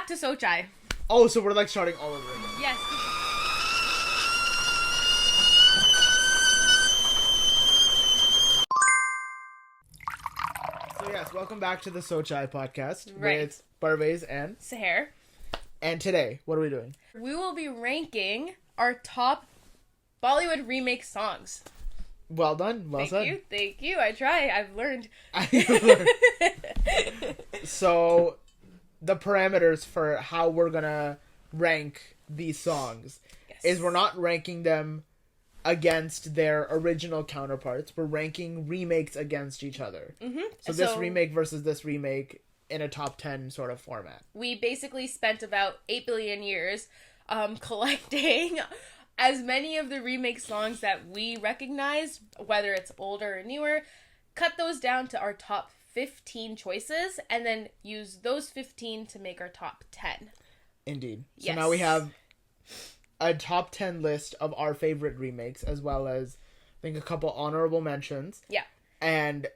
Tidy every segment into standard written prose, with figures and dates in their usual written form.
back to Sochai. Oh, so we're like starting all over again. Yes. So yes, welcome back to the Sochai podcast Right. with Parwaiz and Sahar. And today, what are we doing? We will be ranking our top Bollywood remake songs. Well done. Well said. Thank you. I try. I've learned. So, the parameters for how we're gonna rank these songs is we're not ranking them against their original counterparts. We're ranking remakes against each other. Mm-hmm. So this remake versus this remake in a top 10 sort of format. We basically spent about 8 billion years collecting as many of the remake songs that we recognized, whether it's older or newer, cut those down to our top 15 choices, and then use those 15 to make our top 10. Indeed. So Yes. now we have a top 10 list of our favorite remakes, as well as, I think, a couple honorable mentions. Yeah. And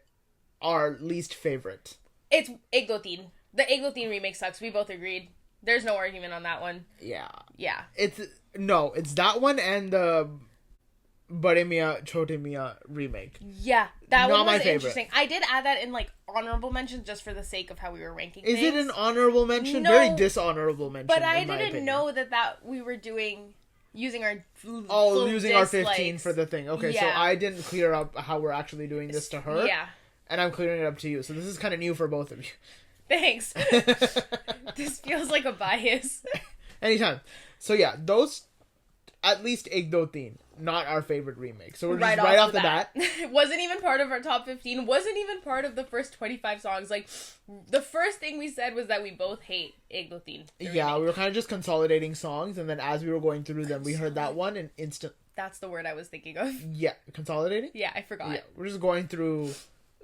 our least favorite. It's Ek Do Teen. The Ek Do Teen remake sucks. We both agreed. There's no argument on that one. Yeah. Yeah. It's that one and the Bade Miyan Chote Miyan remake. Yeah. That Not one my was favorite. interesting. I did add that in, like, honorable mentions just for the sake of how we were ranking Is things. it an honorable mention? No, Very dishonorable mention. But I in my didn't opinion. know that we were using our using our 15 dislikes. for the thing. Okay, so Yeah. I didn't clear up how we're actually doing this to her. Yeah. And I'm clearing it up to you. So this is kind of new for both of you. Thanks. This feels like a bias. Anytime. So yeah, those, at least Ek Do Teen, not our favorite remake. So we're just right off the bat. Wasn't even part of our top 15. Wasn't even part of the first 25 songs. Like, the first thing we said was that we both hate Ek Do Teen. Yeah, we were kind of just consolidating songs, and then as we were going through them, we heard that one and instant. That's the word I was thinking of. Yeah, consolidating? Yeah, I forgot. Yeah, we're just going through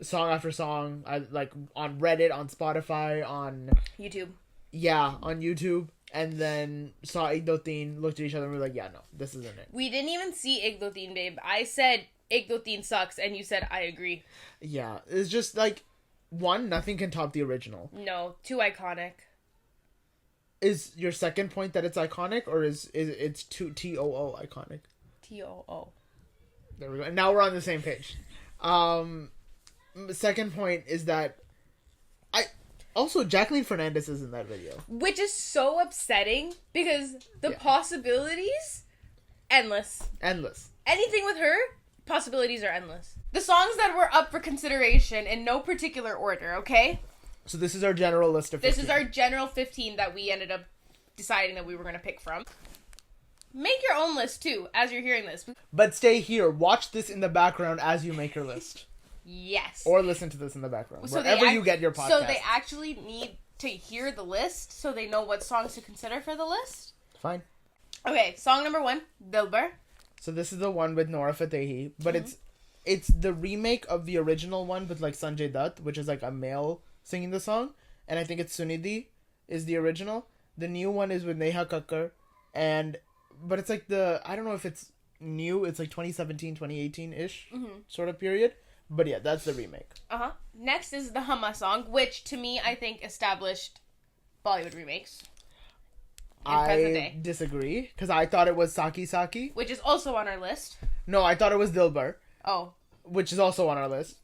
song after song, like on Reddit, on Spotify, on YouTube. Yeah, on YouTube, and then saw Ek Do Teen, looked at each other, and we were like, yeah, no, this isn't it. We didn't even see Ek Do Teen, babe. I said Ek Do Teen sucks, and you said I agree. Yeah, it's just like, one, nothing can top the original. No, too iconic. Is your second point that it's iconic, or is it's too TOO iconic? TOO. There we go. And now we're on the same page. Second point is that also Jacqueline Fernandez is in that video. Which is so upsetting because the possibilities, endless. Endless. Anything with her, possibilities are endless. The songs that were up for consideration in no particular order, okay? So this is our general list of 15. This is our general 15 that we ended up deciding that we were going to pick from. Make your own list too, as you're hearing this. But stay here. Watch this in the background as you make your list. Yes. Or listen to this in the background. So wherever you get your podcast. So they actually need to hear the list so they know what songs to consider for the list? Fine. Okay, song number 1, Dilbar. So this is the one with Nora Fatehi. But it's the remake of the original one with like Sanjay Dutt, which is like a male singing the song. And I think it's Sunidhi is the original. The new one is with Neha Kakkar. But it's like I don't know if it's new. It's like 2017, 2018-ish sort of period. But yeah, that's the remake. Uh-huh. Next is the Humma song, which to me, I think, established Bollywood remakes. I disagree, because I thought it was Saki Saki. Which is also on our list. No, I thought it was Dilbar. Oh. Which is also on our list.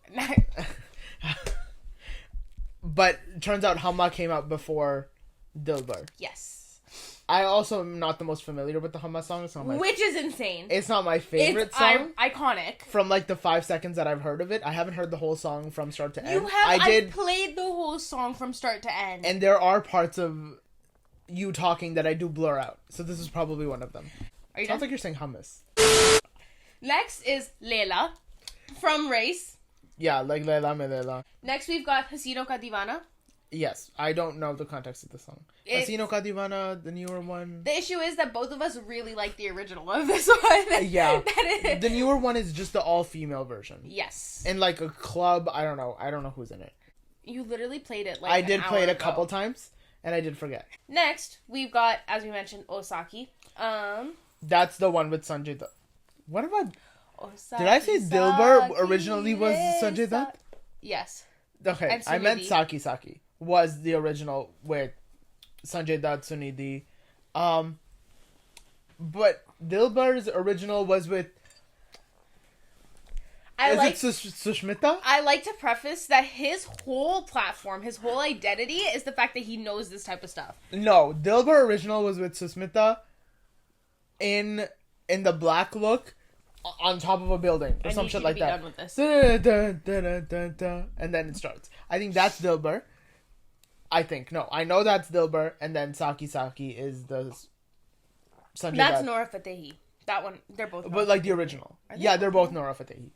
But turns out Humma came out before Dilbar. Yes. I also am not the most familiar with the Humma song. Which is insane. It's not my favorite song. Iconic. From like the 5 seconds that I've heard of it. I haven't heard the whole song from start to end. You have? I played the whole song from start to end. And there are parts of you talking that I do blur out. So this is probably one of them. Are you Sounds done? like you're saying hummus. Next is Leila from Race. Yeah, like Leila Me Leila. Next we've got Hasino Ka Divana. Yes, I don't know the context of the song. Hasino Ka Divana, the newer one. The issue is that both of us really like the original of this one. Yeah. The newer one is just the all-female version. Yes. In like a club, I don't know who's in it. You literally played it like I did play it a ago. couple times, and I did forget. Next, we've got, as we mentioned, Osaki. That's the one with Sanjay Dutt. What have I... Osaki, Did I say Dilbar originally was Sanjay Dutt? Yes. Okay, I meant Saki Saki was the original with Sanjay Dutt, Sunidhi. But Dilbar's original was with... it Sushmita? I like to preface that his whole platform, his whole identity is the fact that he knows this type of stuff. No, Dilbar original was with Susmita in the black look on top of a building or some shit like that. Done with this. And then it starts. I think that's Dilbar. I know that's Dilbar, and then Saki Saki is the Sanjay That's Dutt. Nora Fatehi. That one, they're both. But like the original. Yeah, they're both Nora Fatehi.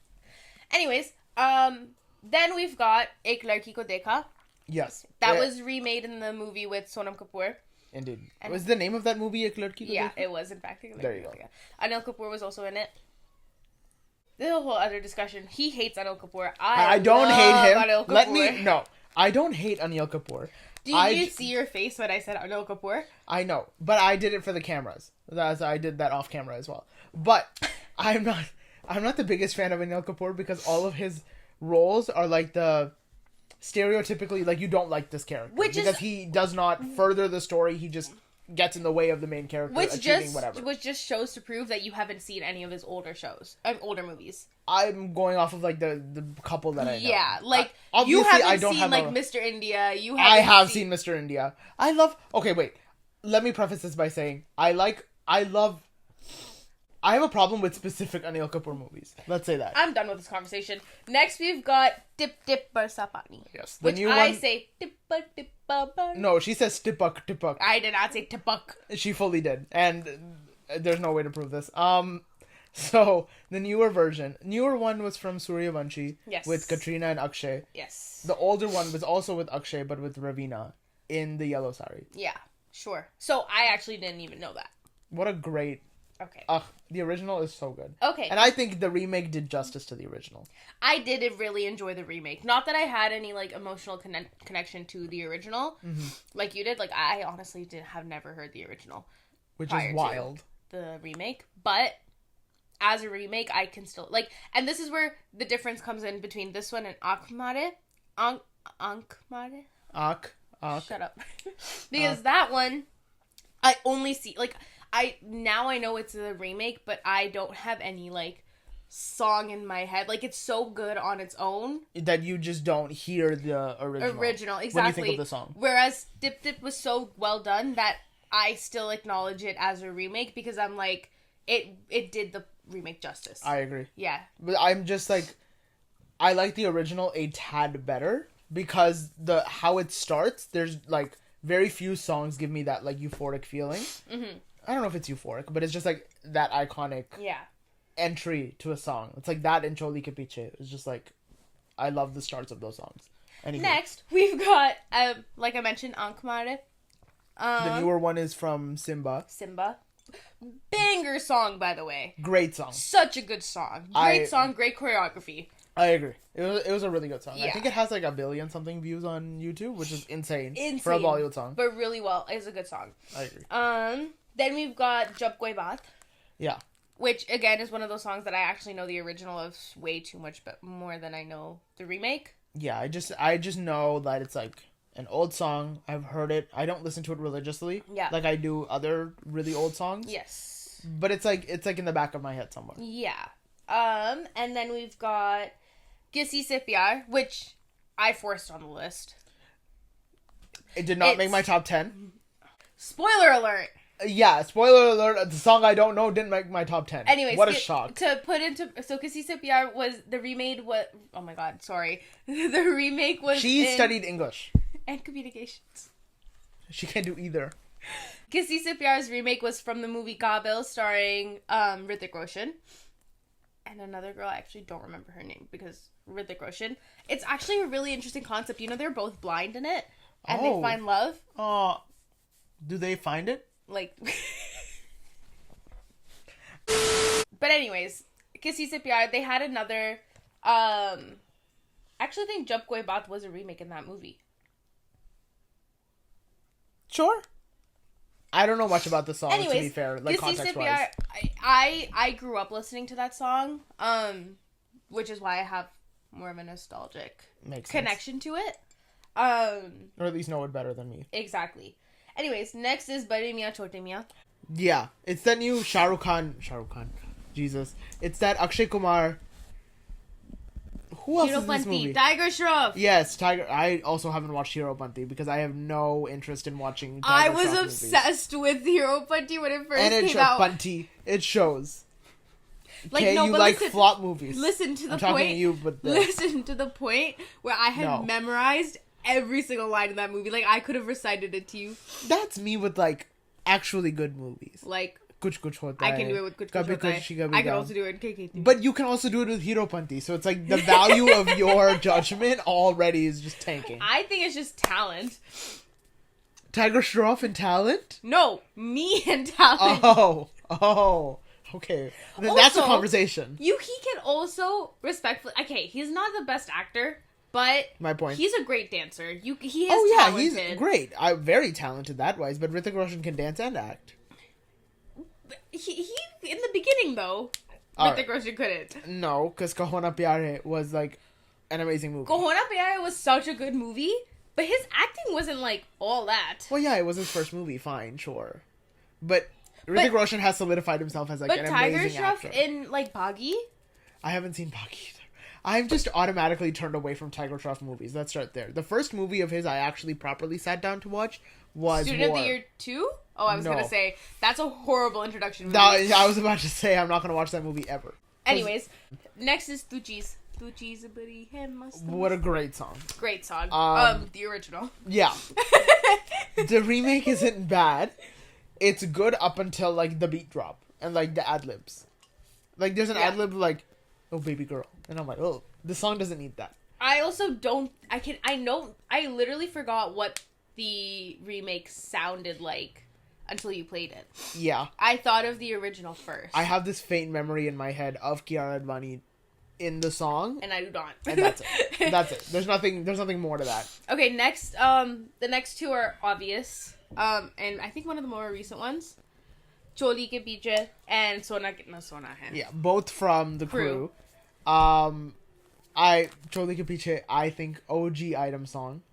Anyways, then we've got Ek Ladki Ko Dekha. Yes. That was remade in the movie with Sonam Kapoor. Indeed. Was the name of that movie Ek Ladki Ko Yeah, Dekha? it was, in fact. There you go. Anil Kapoor was also in it. There's a whole other discussion. He hates Anil Kapoor. I don't hate him. Anil Kapoor. I don't hate Anil Kapoor. Did you see your face when I said Anil Kapoor? I know, but I did it for the cameras. I did that off camera as well. But I'm not the biggest fan of Anil Kapoor because all of his roles are like the stereotypically like you don't like this character because he does not further the story. He just gets in the way of the main character which just shows to prove that you haven't seen any of his older movies. I'm going off of like the couple that I know. Yeah, like obviously you haven't I don't seen have like Mr. India. I have seen Mr. India. Okay, wait. Let me preface this by saying I have a problem with specific Anil Kapoor movies. Let's say that. I'm done with this conversation. Next, we've got Tip Tip Barsa Pani. Yes, the new one. I say Tippa Tippa. No, she says Tipuk Tipuk. I did not say Tipuk. She fully did, and there's no way to prove this. So the newer one was from Suryavanshi. Yes. With Katrina and Akshay. Yes. The older one was also with Akshay, but with Ravina in the yellow sari. Yeah, sure. So I actually didn't even know that. What a great. Okay. The original is so good. Okay. And I think the remake did justice to the original. I did really enjoy the remake. Not that I had any like emotional connection to the original, like you did. Like I honestly have never heard the original, which is wild. The remake, but as a remake, I can still like. And this is where the difference comes in between this one and Ankmare. Ankmare. Shut up. Because that one, I only see like. I know it's a remake, but I don't have any like song in my head. Like it's so good on its own that you just don't hear the original. Exactly. When you think of the song. Whereas Dip Dip was so well done that I still acknowledge it as a remake because I'm like it did the remake justice. I agree. Yeah. But I'm just like I like the original a tad better because how it starts. There's like very few songs give me that like euphoric feeling. Mm-hmm. I don't know if it's euphoric, but it's just like that iconic entry to a song. It's like that in Choli Ke Piche. It's just like, I love the starts of those songs. Anyway. Next, we've got, like I mentioned, Ankmare. The newer one is from Simba. Banger song, by the way. Great song. Such a good song. Great song, great choreography. I agree. It was a really good song. Yeah. I think it has like 1 billion something views on YouTube, which is insane. For a Bollywood song. But really well. It's a good song. I agree. Then we've got Jab Koi Baat. Yeah. Which, again, is one of those songs that I actually know the original of way too much, but more than I know the remake. Yeah, I just know that it's like an old song. I've heard it. I don't listen to it religiously. Yeah. Like I do other really old songs. Yes. But it's like in the back of my head somewhere. Yeah. And then we've got Kisi Se Pyar, which I forced on the list. It did not make my top 10. Spoiler alert! Yeah, spoiler alert, the song I don't know didn't make my top 10. Anyways, what a shock. So Kisi Se Pyar was, the remake was, oh my god, sorry. The remake was She studied English. And communications. She can't do either. Kisi Se Pyar's remake was from the movie Kabil, starring Hrithik Roshan. And another girl, I actually don't remember her name, because Hrithik Roshan. It's actually a really interesting concept. You know, they're both blind in it, and they find love. Do they find it? Like, but anyways, Kisi Se Pyar, they had another, actually I think Jab Koi Baat was a remake in that movie. Sure. I don't know much about the song, anyways, to be fair, like context-wise. I grew up listening to that song, which is why I have more of a nostalgic connection to it. Or at least know it better than me. Exactly. Anyways, next is Bade Miyan Chote Miyan. Yeah, it's that new Shah Rukh Khan. Jesus. It's that Akshay Kumar. Who else is in this movie? Tiger Shroff. Yes, Tiger. I also haven't watched Hero Panti because I have no interest in watching Tiger I was Shroff obsessed with Hero Panti when it first and came out. Panti. It shows. Like, okay, no, you but like listen, flop movies. Listen to the I'm point. talking to you, but listen to the point where I had memorized every single line in that movie. Like, I could have recited it to you. That's me with, like, actually good movies. Like, Kuch Kuch Hota I can do it with Kuch Kuch Hota Hai. I can also do it in KK3. But you can also do it with Hero Panti. So it's like the value of your judgment already is just tanking. I think it's just talent. Tiger Shroff and talent? No, me and talent. Oh. Okay. Then Also, that's a conversation. He can also respectfully. Okay, he's not the best actor, but my point. He's a great dancer. He is talented. He's great. Very talented that wise, but Hrithik Roshan can dance and act. He in the beginning though, Hrithik Roshan couldn't. No, because Kahona Pyare was like an amazing movie. Kahona Pyare was such a good movie, but his acting wasn't like all that. Well, yeah, it was his first movie. Fine, sure, but Hrithik Roshan has solidified himself as like an amazing actor. But Tiger Shroff in like Bagi? I haven't seen Bagi either. I've just automatically turned away from Tiger Shroff movies. Let's start there. The first movie of his I actually properly sat down to watch was Student of the Year 2? Oh, I was going to say, that's a horrible introduction movie. I was about to say, I'm not going to watch that movie ever. Anyways, next is Tuji's. Tuji's Badi Hai Mast. What a great song. Great song. The original. Yeah. The remake isn't bad. It's good up until, like, the beat drop. And, like, the ad-libs. Like, there's an ad-lib, like, oh, baby girl. And I'm like, oh, the song doesn't need that. I also don't... I literally forgot what the remake sounded like until you played it. Yeah. I thought of the original first. I have this faint memory in my head of Kiara Advani in the song. And I do not. And that's it. That's it. There's nothing more to that. Okay, next, the next two are obvious. And I think one of the more recent ones, Choli Ke Piche and Sona Kitna Sona Hai. Yeah, both from the crew. Choli Ke Piche, I think OG item song.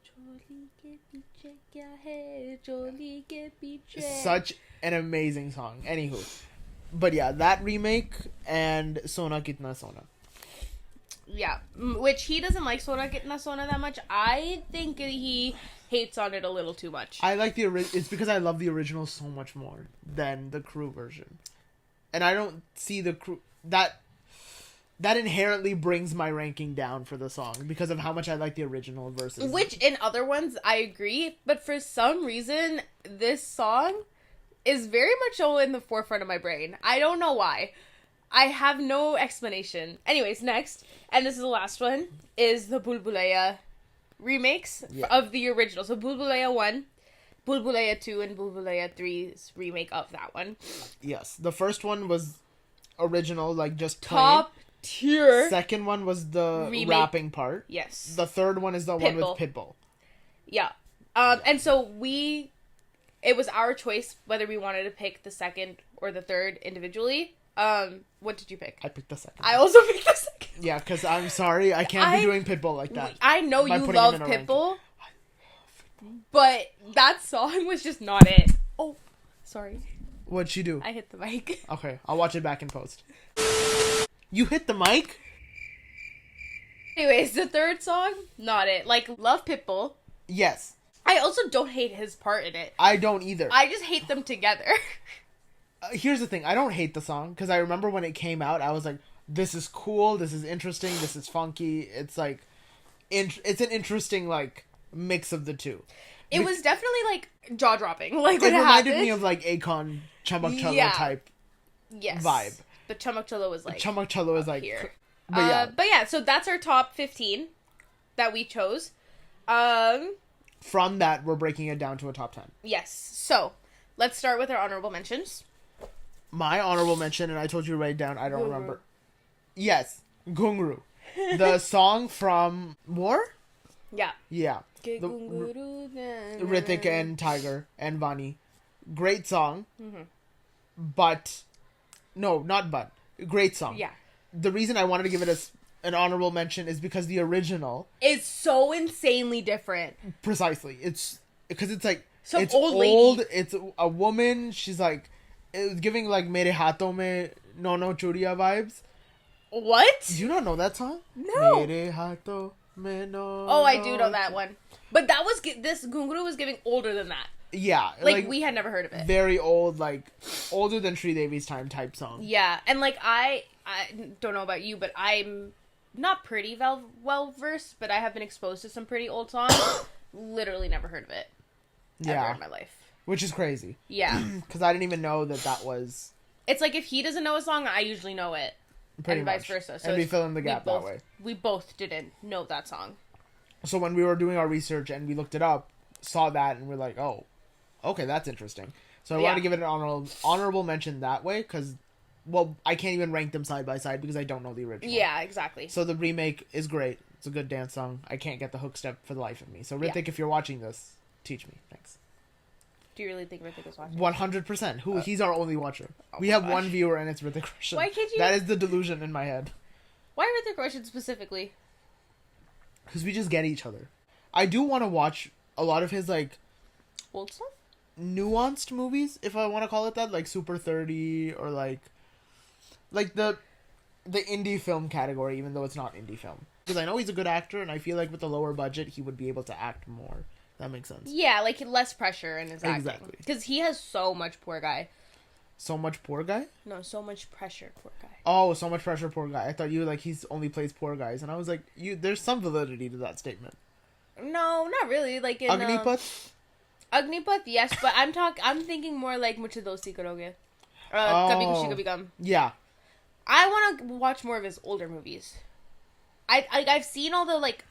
Choli Ke Piche Kya Hai, Choli Ke Piche. Such an amazing song. Anywho, but yeah, that remake and Sona Kitna Sona. Yeah, which he doesn't like Sona Kitna Sona that much. I think he hates on it a little too much. I like it's because I love the original so much more than the crew version. And I don't see the crew... That inherently brings my ranking down for the song because of how much I like the original versus... Which, in other ones, I agree. But for some reason, this song is very much so in the forefront of my brain. I don't know why. I have no explanation. Anyways, next, and this is the last one, is the Bulbulaya remakes of the original. So Bulbulaya 1, Bulbulaya 2, and Bulbulaya 3's remake of that one. Yes. The first one was original, like just top tier. Second one was the remake. Rapping part. Yes. The third one is the one with Pitbull. Yeah. And so it was our choice whether we wanted to pick the second or the third individually. What did you pick? I picked the second. I also picked the second. Yeah, because I'm sorry, I can't be doing Pitbull like that. I know you love Pitbull, but that song was just not it. Oh, sorry. What'd she do? I hit the mic. Okay, I'll watch it back in post. You hit the mic? Anyways, the third song, not it. Like, love Pitbull. Yes. I also don't hate his part in it. I don't either. I just hate them together. Here's the thing. I don't hate the song, because I remember when it came out, I was like, this is cool, this is interesting, this is funky. It's like, it's an interesting, like, mix of the two. It was definitely, like, jaw-dropping. Like, it reminded me of, like, Akon, Chamak Chalo type vibe. But Chamak Chalo was, like, Chamak Chalo is, like, here. But yeah, so that's our top 15 that we chose. From that, we're breaking it down to a top 10. Yes. So, let's start with our honorable mentions. My honorable mention, and I told you to write it down, I don't remember. Yes, Gungru. The song from War? Yeah. Yeah. Hrithik and Tiger and Vani. Great song. Mm-hmm. But, no, not but. Great song. Yeah. The reason I wanted to give it an honorable mention is because the original is so insanely different. Precisely. It's because it's like Some it's old lady. It's a woman. She's like, it was giving like Mere Haathon Mein No Churiya vibes. What? Do you not know that song? No. Mere Haathon Mein No. Oh, I do know that one. But that was this Gunguru was giving older than that. Yeah, like we had never heard of it. Very old, like older than Sri Devi's time type song. Yeah, and like I don't know about you, but I'm not pretty well versed, but I have been exposed to some pretty old songs. Literally never heard of it. Ever in my life. Which is crazy. Yeah. Because I didn't even know that was... It's like if he doesn't know a song, I usually know it. Pretty and much. vice versa. So and we fill in the gap that way. We both didn't know that song. So when we were doing our research and we looked it up, saw that, and we're like, oh, okay, that's interesting. So I wanted to give it an honorable mention that way, because, well, I can't even rank them side by side because I don't know the original. Yeah, exactly. So the remake is great. It's a good dance song. I can't get the hook step for the life of me. So Ritik, if you're watching this, teach me. Thanks. Do you really think Ritik is watching? 100%. He's our only watcher. We have one viewer, and it's Ritik Roshan. Why can't you... That is the delusion in my head. Why Ritik Roshan specifically? Because we just get each other. I do want to watch a lot of his, like... Old stuff? Nuanced movies, if I want to call it that. Like Super 30, or like the indie film category, even though it's not indie film. Because I know he's a good actor, and I feel like with a lower budget, he would be able to act more. That makes sense. Yeah, like less pressure in his acting. Exactly. Because he has so much poor guy. So much poor guy? No, so much pressure, poor guy. Oh, so much pressure, poor guy. I thought you like he's only plays poor guys, and I was like, there's some validity to that statement. No, not really. Like in Agnipath? Agnipath, yes, but I'm thinking more like Mujhe Dosti Karoge. Kabhi Khushi Kabhi Gum. Yeah. I want to watch more of his older movies. I've seen all the like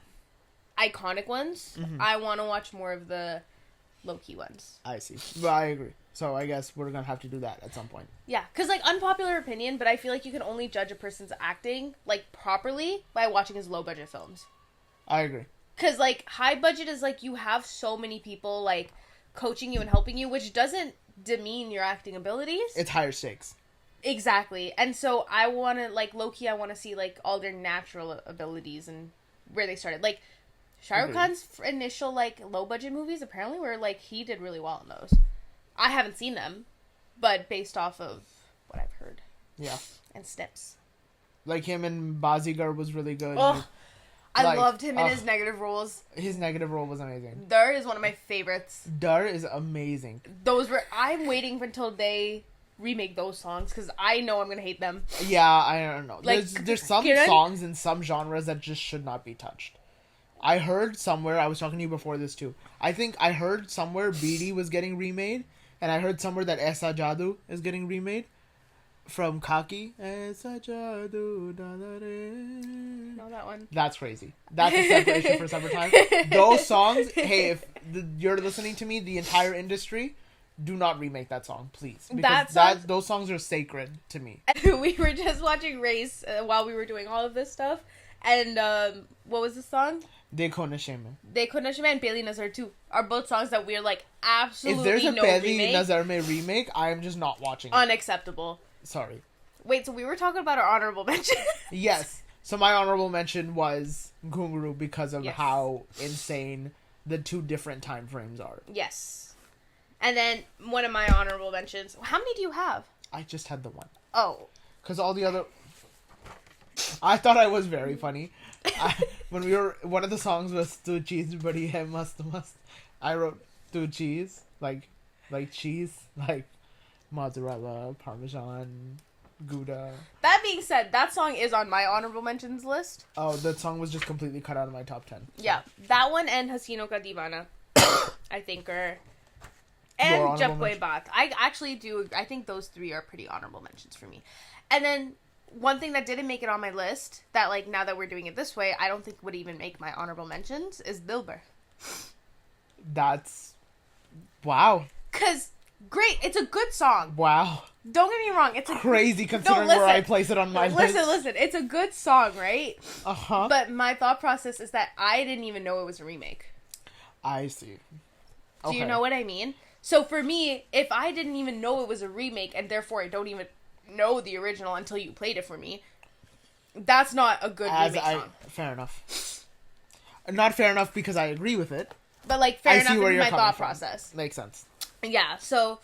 iconic ones. Mm-hmm. I want to watch more of the low-key ones. I see. But I agree. So I guess we're going to have to do that at some point. Yeah, because like unpopular opinion, but I feel like you can only judge a person's acting like properly by watching his low-budget films. I agree. Because like high budget is like you have so many people like coaching you and helping you, which doesn't demean your acting abilities. It's higher stakes. Exactly. And so I want to, like, low-key, I want to see, like, all their natural abilities and where they started. Like, Shah Rukh Khan's initial, like, low-budget movies, apparently, were, like, he did really well in those. I haven't seen them, but based off of what I've heard. Yeah. And snips. Like, him in Bazigar was really good. Oh, I loved him in his negative roles. His negative role was amazing. Dar is one of my favorites. Dar is amazing. I'm waiting until they remake those songs because I know I'm gonna hate them. Yeah, I don't know. Like, there's some songs in some genres that just should not be touched. I heard somewhere, I was talking to you before this too, I think I heard somewhere BD was getting remade, and I heard somewhere that Aisa Jadoo is getting remade from Kaki. Aisa Jadoo da da re. Know that one. That's crazy. That's a separation for summertime. Those songs, hey, if you're listening to me, the entire industry, do not remake that song, please. Because those songs are sacred to me. We were just watching Race while we were doing all of this stuff. And what was the song? Dekho Nashe Mein. Dekho Nashe Mein and Pehli Nazar 2 are both songs that we're like, absolutely if there's a no Pehli remake. Nazar Mein remake, I am just not watching it. Unacceptable. Sorry. Wait, so we were talking about our honorable mention? Yes. So my honorable mention was Gunguru because of how insane the two different time frames are. Yes. And then one of my honorable mentions. How many do you have? I just had the one. Oh. Because all the other... I thought I was very funny. One of the songs was Tu cheese badi hai mast mast. I wrote Tu cheese, like cheese, like mozzarella, parmesan, Gouda. That being said, that song is on my honorable mentions list. Oh, that song was just completely cut out of my top 10. So. Yeah, that one and Hasino Ka Deevana, I think are... And Jab Koi Baat. I actually do. I think those three are pretty honorable mentions for me. And then one thing that didn't make it on my list, that like now that we're doing it this way, I don't think would even make my honorable mentions, is Dilbar. That's... Wow. Because, great, it's a good song. Wow. Don't get me wrong, it's a... Crazy considering where I place it on my list. Listen, it's a good song, right? Uh-huh. But my thought process is that I didn't even know it was a remake. I see. Okay. Do you know what I mean? So for me, if I didn't even know it was a remake, and therefore I don't even know the original until you played it for me, that's not a good remake song. Fair enough. Not fair enough because I agree with it, But, like, fair I enough see where in you're my coming thought from. process. Makes sense. Yeah, so...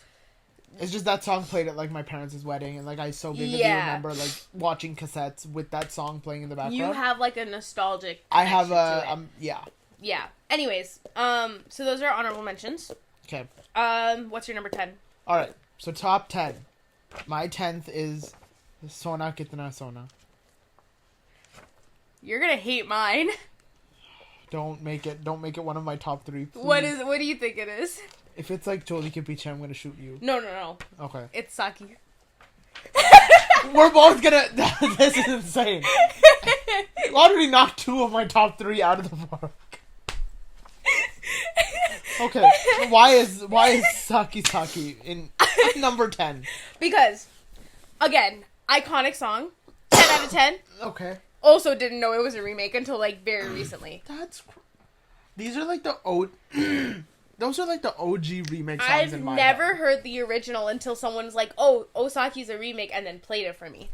It's just that song played at, like, my parents' wedding, and, like, I so vividly remember, like, watching cassettes with that song playing in the background. You have, like, a nostalgic I have to it. Yeah. Yeah. Anyways, so those are honorable mentions. Okay. What's your number 10? Alright, so top 10. My 10th is Sona Kitna Sona. You're gonna hate mine. Don't make it one of my top 3, please. What do you think it is? If it's like Choli Ke Piche, I'm gonna shoot you. No. Okay. It's Saki. We're both gonna... This is insane. You already knocked 2 of my top 3 out of the park. Okay, why is Saki Saki in number 10? Because, again, iconic song, 10 out of 10. Okay. Also didn't know it was a remake until, like, very recently. These are like the those are like the OG remake songs in my I've never head. heard the original until someone's like, oh, Osaki's a remake, and then played it for me.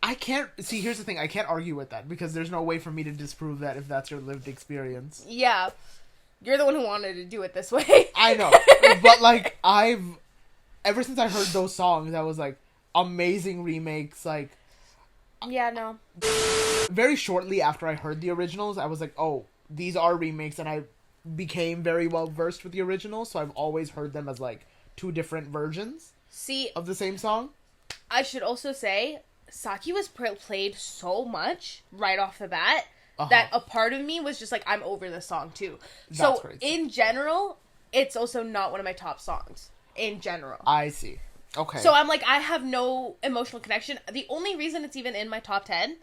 I can't... See, here's the thing. I can't argue with that, because there's no way for me to disprove that if that's your lived experience. Yeah. You're the one who wanted to do it this way. I know. But, like, ever since I heard those songs, I was like, amazing remakes, like... Yeah, no. Very shortly after I heard the originals, I was like, oh, these are remakes, and I became very well versed with the originals, so I've always heard them as, like, 2 different versions of the same song. I should also say, Saki was played so much right off the bat that a part of me was just like, I'm over this song too. That's so, crazy. In general, it's also not one of my top songs. In general. I see. Okay. So I'm like, I have no emotional connection. The only reason it's even in my top 10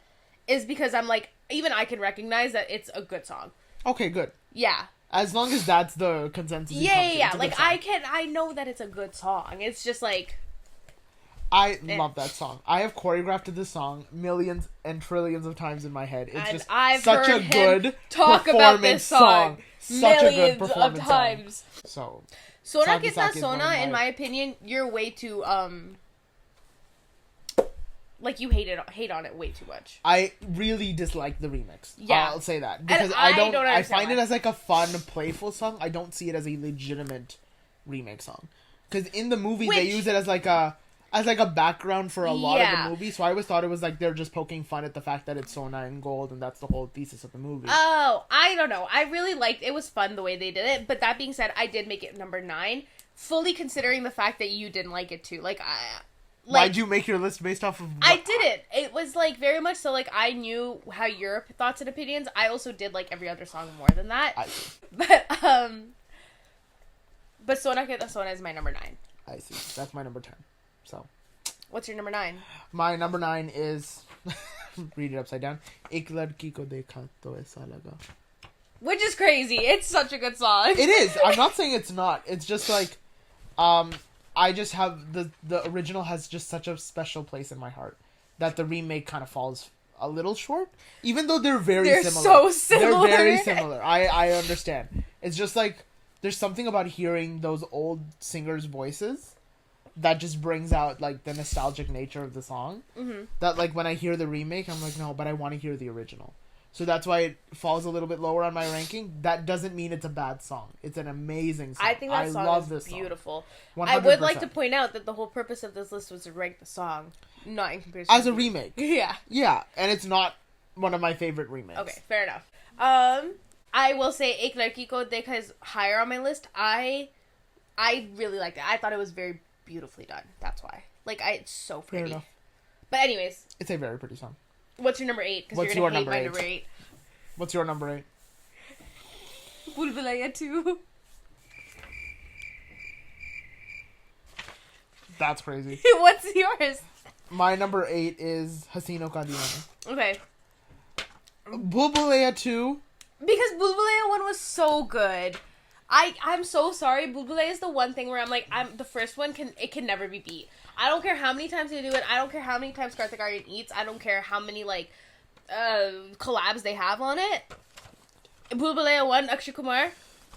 is because I'm like, even I can recognize that it's a good song. Okay, good. Yeah. As long as that's the consensus. Yeah. Like, I know that it's a good song. It's just like... I love that song. I have choreographed to this song millions and trillions of times in my head. It's just such a good talk about this song. Such a good Millions performance of times. Song. So, Sona Kitna Sona, in my opinion, you're way too, like, you hate on it way too much. I really dislike the remix. Yeah. I'll say that. Because and I find it as, like, a fun, playful song. I don't see it as a legitimate remake song. Because in the movie, they use it as, like, a background for a lot of the movie, so I always thought it was like they're just poking fun at the fact that it's Sona in gold, and that's the whole thesis of the movie. Oh, I don't know. I really liked it. Was fun the way they did it, but that being said, I did make it number 9, fully considering the fact that you didn't like it too. Why'd you make your list based off of... I didn't. It was, like, very much so, like, I knew how your thoughts and opinions. I also did like every other song more than that. I see. But Sona Kitna Sona is my number 9. I see. That's my number 10. So... What's your number 9? My number 9 is... read it upside down. Ek ladki ko dekha to aisa laga. Which is crazy. It's such a good song. It is. I'm not saying it's not. It's just like... I just have... The original has just such a special place in my heart. That the remake kind of falls a little short. Even though they're similar. So similar. They're very similar. I understand. It's just like... There's something about hearing those old singers' voices... that just brings out, like, the nostalgic nature of the song. Mm-hmm. That, like, when I hear the remake, I'm like, no, but I want to hear the original. So that's why it falls a little bit lower on my ranking. That doesn't mean it's a bad song. It's an amazing song. I think that song is beautiful. 100%. I would like to point out that the whole purpose of this list was to rank the song, not in comparison as a remake. Yeah. Yeah, and it's not one of my favorite remakes. Okay, fair enough. I will say Ek Ladki Ko Dekha is higher on my list. I really liked it. I thought it was very beautifully done. That's why. Like, it's so pretty. Fair enough. But anyways. It's a very pretty song. What's your number 8? Because you're going to hate my number 8. What's your number 8? Bulbulaya 2. That's crazy. What's yours? My number 8 is Hasino Ka Deewana. Okay. Bulbulaya 2. Because Bulbulaya 1 was so good. I'm so sorry. Bulbulaya is the one thing where I'm like, the first one can never be beat. I don't care how many times they do it. I don't care how many times Karthik Aryan eats. I don't care how many, like, collabs they have on it. Bulbulaya 1, Akshay Kumar,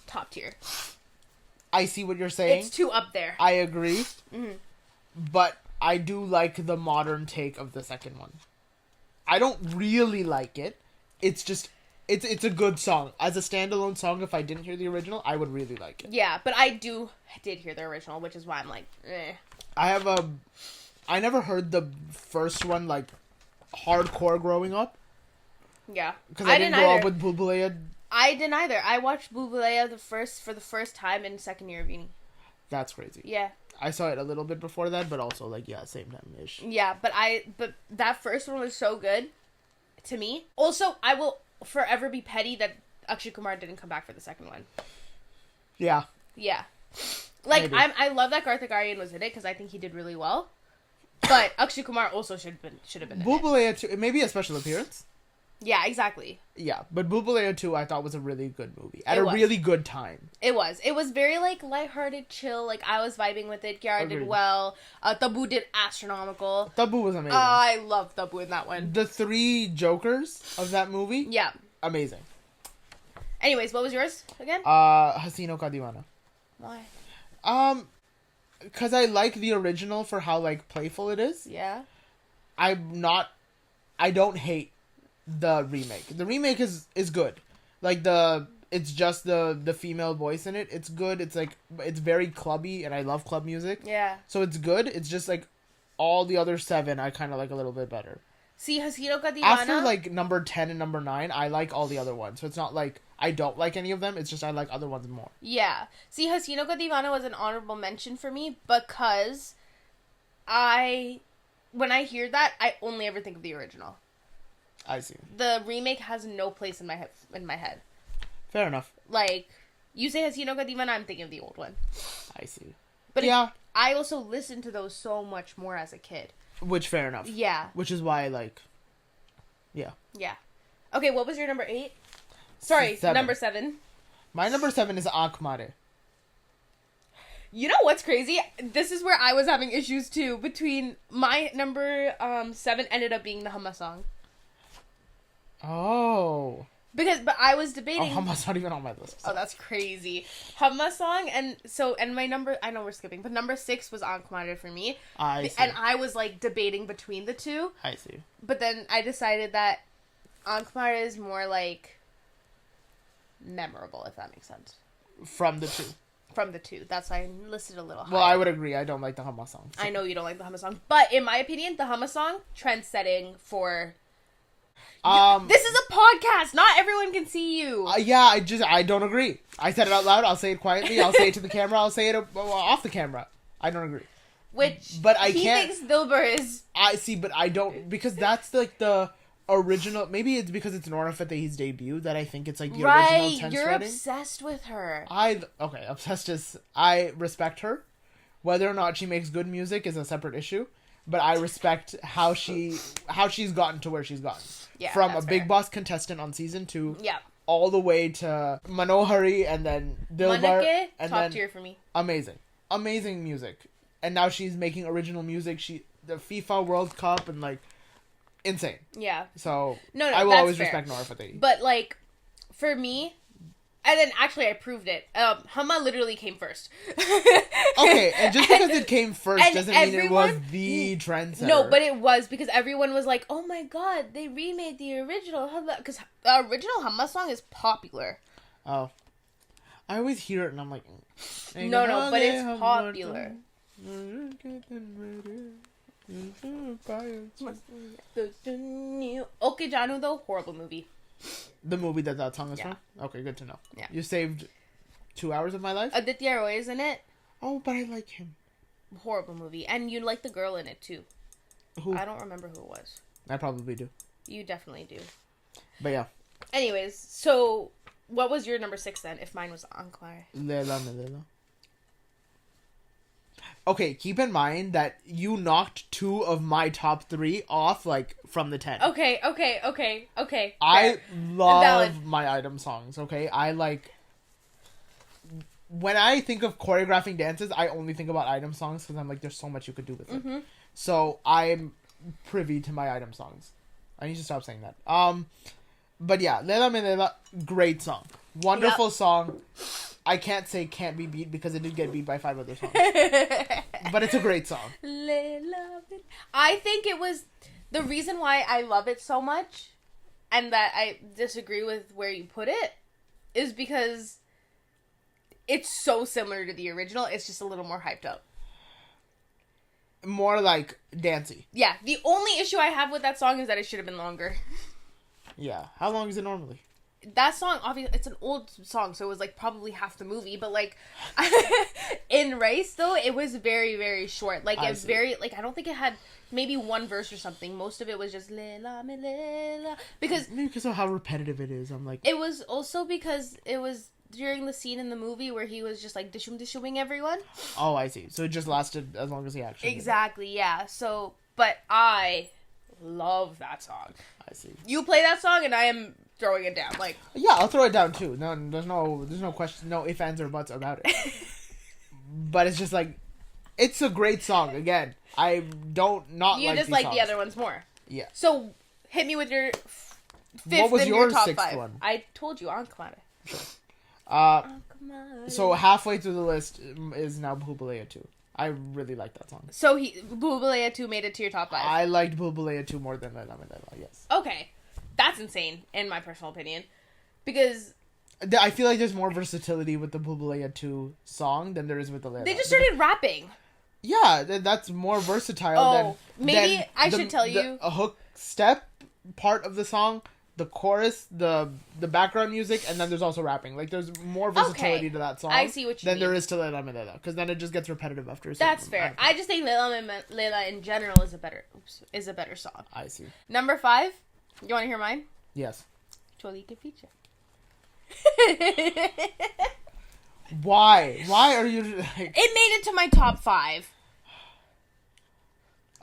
top tier. I see what you're saying. It's 2 up there. I agree. Mm-hmm. But I do like the modern take of the second one. I don't really like it. It's just It's a good song. As a standalone song, if I didn't hear the original, I would really like it. Yeah, but I did hear the original, which is why I'm like, eh. I never heard the first one, like, hardcore growing up. Yeah. Because I didn't grow up with Bhool Bhulaiya. I didn't either. I watched Bhool Bhulaiya for the first time in second year of uni. That's crazy. Yeah. I saw it a little bit before that, but also, like, yeah, same time-ish. Yeah, but that first one was so good to me. Also, I will forever be petty that Akshay Kumar didn't come back for the second one. Yeah. Yeah. Like, I love that Karthik Aaryan was in it because I think he did really well. But Akshay Kumar also should have been in Bhool it. Bhulaiya 2, maybe a special appearance. Yeah, exactly. Yeah, but Bhool Bhulaiya 2 I thought was a really good movie. At It a was. really good time. It was. It was very, like, lighthearted, chill. Like, I was vibing with it. Kiara did Agreed. well. Tabu did astronomical. Tabu was amazing. I love Tabu in that one. The 3 Jokers of that movie, Yeah. amazing. Anyways, what was yours again? Hasino Ka Deewana. Why? Because I like the original for how, like, playful it is. Yeah. I don't hate the remake. The remake is good. Like, it's just the female voice in it. It's good. It's, like, it's very clubby, and I love club music. Yeah. So it's good. It's just, like, all the other 7 I kind of like a little bit better. See, Hasino Ka Deewana... After, like, number 10 and number 9, I like all the other ones. So it's not like I don't like any of them. It's just I like other ones more. Yeah. See, Hasino Ka Deewana was an honorable mention for me because when I hear that, I only ever think of the original. I see. The remake has no place in my head. Fair enough. Like, you say Hasino Ka Deewana, I'm thinking of the old one. I see. But yeah. I also listened to those so much more as a kid. Which, fair enough. Yeah. Which is why, like, yeah. Yeah. Okay, what was your number 8? Sorry, 7. number 7. My number 7 is Aankh Mare. You know what's crazy? This is where I was having issues too. Between my number 7 ended up being the Humma song. Oh. But I was debating. Oh, Humma's not even on my list. Oh, that's crazy. Humma song, and my number, I know we're skipping, but number 6 was Aankh Mare for me. I see. And I was, like, debating between the two. I see. But then I decided that Aankh Mare is more, like, memorable, if that makes sense. From the 2. From the 2. That's why I listed a little higher. Well, I would agree. I don't like the Humma song. So. I know you don't like the Humma song. But in my opinion, the Humma song, trend-setting for... this is a podcast. Not everyone can see you. Yeah, I don't agree. I said it out loud. I'll say it quietly. I'll say it to the camera. I'll say it off the camera. I don't agree. But I he can't... thinks Dilbar is... I see, but I don't... Because that's, like, the original... Maybe it's because it's Nora Fatehi's debut that I think it's, like, the original tense you're writing. obsessed with her. Okay, obsessed is... I respect her. Whether or not she makes good music is a separate issue. But I respect how she's gotten to where she's gotten. Yeah, from a that's Big fair. Boss contestant on season 2. Yeah. All the way to Manohari and then Dilbar. Manake, and top then tier for me. Amazing music. And now she's making original music. The FIFA World Cup and, like, insane. Yeah. So No, I will that's always fair. respect Nora Fatehi. But, like, for me... And then, actually, I proved it. Humma literally came first. Okay, and just because it came first and doesn't mean it was the trendsetter. No, but it was, because everyone was like, oh my god, they remade the original Humma. Because the original Humma song is popular. Oh. I always hear it and I'm like... No, but it's popular. Okay, Janu, though, horrible movie. The movie that song is Yeah. from? Okay, good to know. Yeah. You saved 2 hours of my life? Aditya Roy is in it. Oh, but I like him. Horrible movie. And you like the girl in it, too. Who? I don't remember who it was. I probably do. You definitely do. But yeah. Anyways, so what was your number 6 then, if mine was Aankh Mare? Leila Melela. Okay, keep in mind that you knocked 2 of my top 3 off, like, from the 10. Okay. I Fair. love Valid. my item songs, okay? I, like... When I think of choreographing dances, I only think about item songs because I'm like, there's so much you could do with it. Mm-hmm. So, I'm privy to my item songs. I need to stop saying that. But yeah, Leila Melela, great song. Wonderful song. I can't say can't be beat because it did get beat by 5 other songs. But it's a great song. I think it was... The reason why I love it so much and that I disagree with where you put it, is because it's so similar to the original. It's just a little more hyped up. More like dancey. Yeah, the only issue I have with that song is that it should have been longer. Yeah. How long is it normally? That song, obviously, it's an old song, so it was, like, probably half the movie, but, like, in Race, though, it was very, very short. Like, it was very, like, I don't think it had maybe one verse or something. Most of it was just, Lela, me, Lela. Because... Maybe because of how repetitive it is, I'm like... It was also because it was during the scene in the movie where he was just, like, dishum-dishuming everyone. Oh, I see. So it just lasted as long as he actually Exactly, yeah. So, but I love that song. I see. You play that song, and I am... throwing it down, like... Yeah, I'll throw it down, too. No, there's no question, no ifs, ands, or buts about it. But it's just, like, it's a great song, again. I don't not you like just these like songs. the other ones more. Yeah. So, hit me with your fifth What was and your your top sixth 5. one? I told you, Ankamara. So halfway through the list is now Bhubalaya 2. I really like that song. So, Bhubalaya 2 made it to your top 5. I liked Bhubalaya 2 more than Lela Lela, yes. Okay. That's insane, in my personal opinion. Because... I feel like there's more versatility with the Bhubalaya 2 song than there is with the Lela. They just started rapping. Yeah, that's more versatile than... Maybe I should tell you... A hook step part of the song, the chorus, the background music, and then there's also rapping. Like, there's more versatility to that song I see what you than mean. there is to Lela Me Lela. Because then it just gets repetitive after a certain That's fair. I just think Lela Me Lela in general is a better song. I see. Number 5... You want to hear mine? Yes. Choli que feature. Why? Why are you like... It made it to my top 5.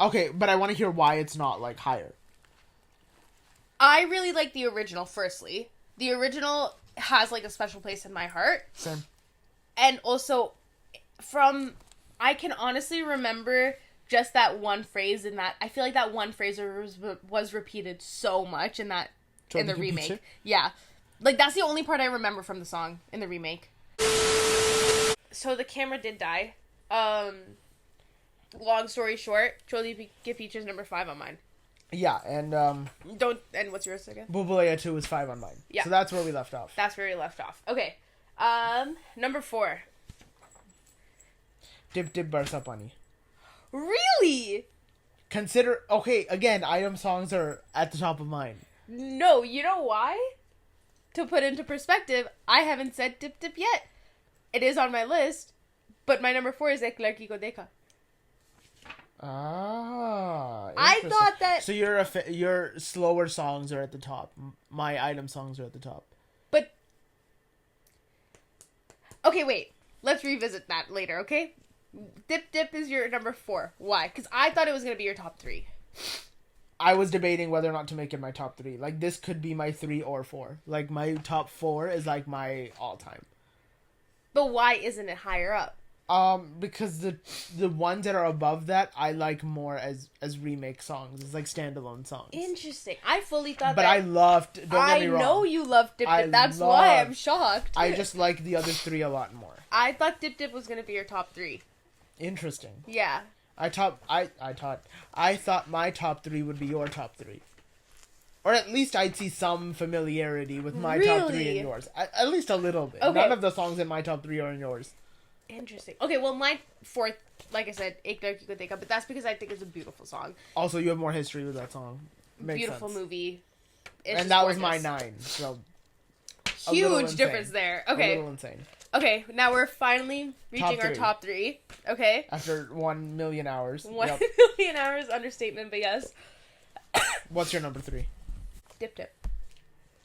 Okay, but I want to hear why it's not, like, higher. I really like the original, firstly. The original has, like, a special place in my heart. Same. And also, I can honestly remember... just that one phrase in that... I feel like that one phrase was repeated so much in the remake. Yeah. Like, that's the only part I remember from the song in the remake. So, the camera did die. Long story short, Choli que features number 5 on mine. Yeah, and... And what's yours again? Bhubalaya 2 is 5 on mine. Yeah. So that's where we left off. That's where we left off. Okay. Number 4. Dip Dip Barsa Pani. Really? Consider... Okay, again, item songs are at the top of mine. No, you know why? To put into perspective, I haven't said Dip Dip yet. It is on my list, but my number 4 is Ek Larki Ko Dekha. Ah, I thought that... So your slower songs are at the top. My item songs are at the top. But... Okay, wait. Let's revisit that later, okay? Dip Dip is your number 4. Why? Because I thought it was going to be your top 3. I was debating whether or not to make it my top 3. Like, this could be my 3 or 4. Like, my top 4 is, like, my all-time. But why isn't it higher up? Because the ones that are above that, I like more as remake songs. It's like standalone songs. Interesting. I fully thought but that... I loved... Don't get me wrong. I know you loved Dip Dip. That's why I'm shocked. I just like the other 3 a lot more. I thought Dip Dip was going to be your top 3. Interesting. Yeah. I thought my top 3 would be your top 3. Or at least I'd see some familiarity with my top 3 and yours. At least a little bit. Okay. None of the songs in my top 3 are in yours. Interesting. Okay, well, my 4th, like I said, Ek Larki Ko Dekha, but that's because I think it's a beautiful song. Also, you have more history with that song. Makes Beautiful sense. movie. And that was my 9, so... Huge difference there. Okay. A little insane. Okay, now we're finally reaching our top 3. Okay? After 1 million hours. 1 million hours, understatement, but yes. What's your number 3? Dip Dip.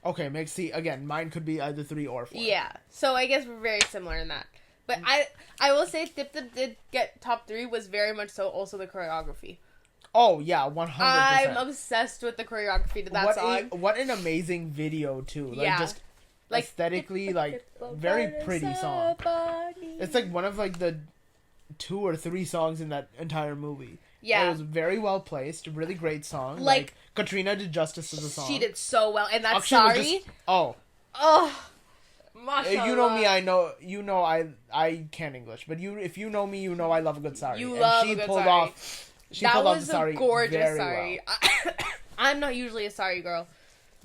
Okay, again, mine could be either 3 or 4. Yeah, so I guess we're very similar in that. But I will say Dip Dip did get top 3 was very much so also the choreography. Oh, yeah, 100%. I'm obsessed with the choreography to that song. What an amazing video, too. Like, yeah. just aesthetically, like, very pretty song. It's like one of, like, the 2 or 3 songs in that entire movie. Yeah. It was very well placed, really great song. Like Katrina did justice to the song. She did so well, and that's Akshay Oh. You know me, I can't English, but if you know me, you know I love a good sari. She pulled off the sari. That was a gorgeous sari. Well. I'm not usually a sari girl,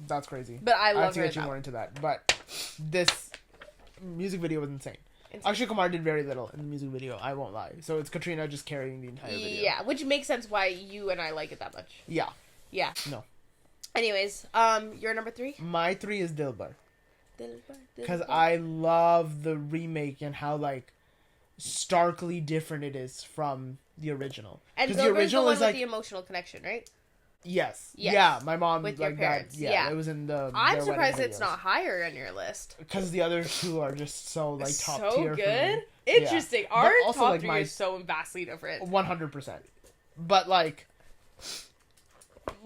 That's crazy. But I have love to her. get you more into that. But this music video was insane. Akshay Kumar did very little in the music video, I won't lie. So it's Katrina just carrying the entire video. Yeah, which makes sense why you and I like it that much. Yeah. Yeah. No. Anyways, your number 3? My 3 is Dilbar. Dilbar. Because I love the remake and how, like, starkly different it is from the original. And the original is like the emotional connection, right? Yes. Yes. Yeah, my mom With like your parents. that. Yeah, Yeah. it was in the. I'm surprised it's not higher on your list. Because the other two are just so like top so tier. good. For me. Interesting. Yeah. Our also, top like, 3 is so vastly different. 100%. But like,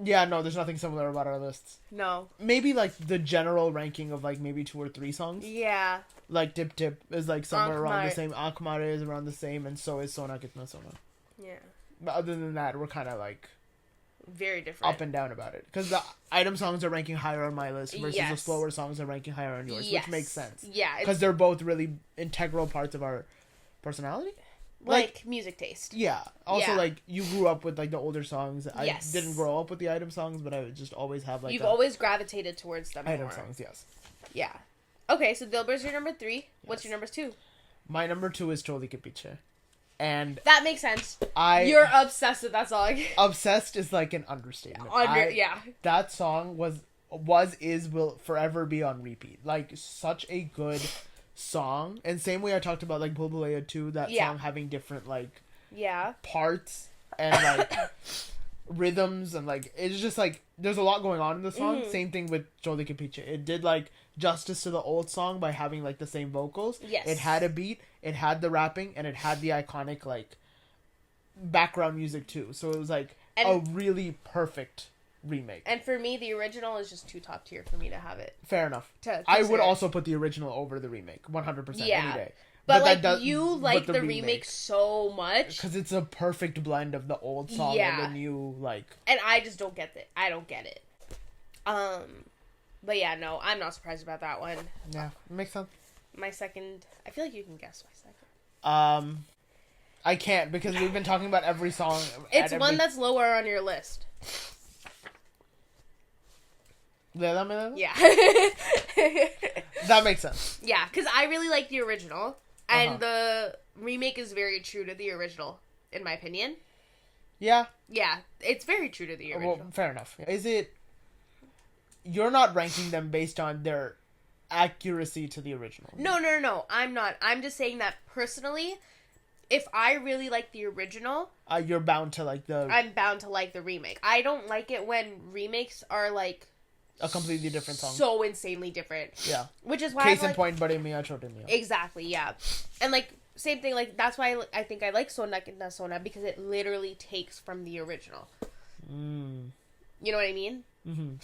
yeah, no, there's nothing similar about our lists. No. Maybe like the general ranking of like maybe 2 or 3 songs. Yeah. Like Tip Tip is like somewhere around the Ankh same. Ankh is around the same, and so is Sona Kitna Sona. Yeah. But other than that, we're kind of like very different. Up and down about it. Because the item songs are ranking higher on my list versus the slower songs are ranking higher on yours, which makes sense. Yeah. Because they're both really integral parts of our personality. Like music taste. Yeah. Also, like, you grew up with, like, the older songs. I Yes. didn't grow up with the item songs, but I would just always have, like, You've always gravitated towards them item more. songs, yes. Yeah. Okay, so Dilbar's your number 3. What's your number 2? My number 2 is Choli Ke Piche. And that makes sense. You're obsessed with that song. Obsessed is, like, an understatement. Yeah. That song will forever be on repeat. Like, such a good song. And same way I talked about, like, Bulbulaya 2, that song having different, like, parts and, like, rhythms, and, like, it's just, like, there's a lot going on in the song. Same thing with Choli Ke Piche. It did, like, justice to the old song by having, like, the same vocals. Yes. It had a beat, it had the rapping, and it had the iconic, like, background music, too. So it was, like, a really perfect remake. And for me, the original is just too top tier for me to have it. Fair enough. I would also put the original over the remake, 100% any day. But like, you like the remake so much. Because it's a perfect blend of the old song and the new, like... And I just don't get it. I don't get it. But yeah, no, I'm not surprised about that one. Yeah, makes sense. My second... I feel like you can guess my second. I can't, because we've been talking about every song. It's one that's lower on your list. Yeah. Yeah. That makes sense. Yeah, because I really like the original. And the remake is very true to the original, in my opinion. Yeah. Yeah, it's very true to the original. Well, fair enough. Is it... You're not ranking them based on their accuracy to the original. No. I'm not. I'm just saying that personally, if I really like the original... you're bound to like the... I'm bound to like the remake. I don't like it when remakes are like... a completely different song. So insanely different. Yeah. Which is why Case in point, Bade Miyan Chote Miyan. Exactly, yeah. And like, same thing, like, that's why I think I like Sona Kitna Sona, because it literally takes from the original. You know what I mean? Mm-hmm.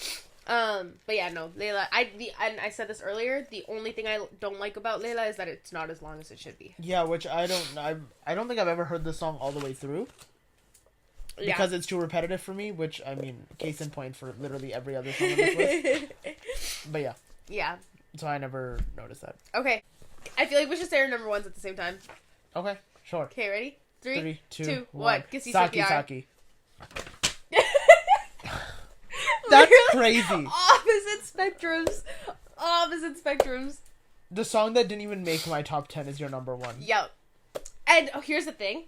But yeah, no, Layla, and I said this earlier, the only thing I don't like about Layla is that it's not as long as it should be. Yeah, which I don't think I've ever heard this song all the way through. Because it's too repetitive for me, which, I mean, case in point for literally every other song on this list. But yeah. Yeah. So I never noticed that. Okay. I feel like we should say our number ones at the same time. Okay, sure. Okay, ready? 3, 2, 2, 1. Saki. That's crazy. Opposite spectrums. The song that didn't even make my top 10 is your number 1. Yep. And here's the thing.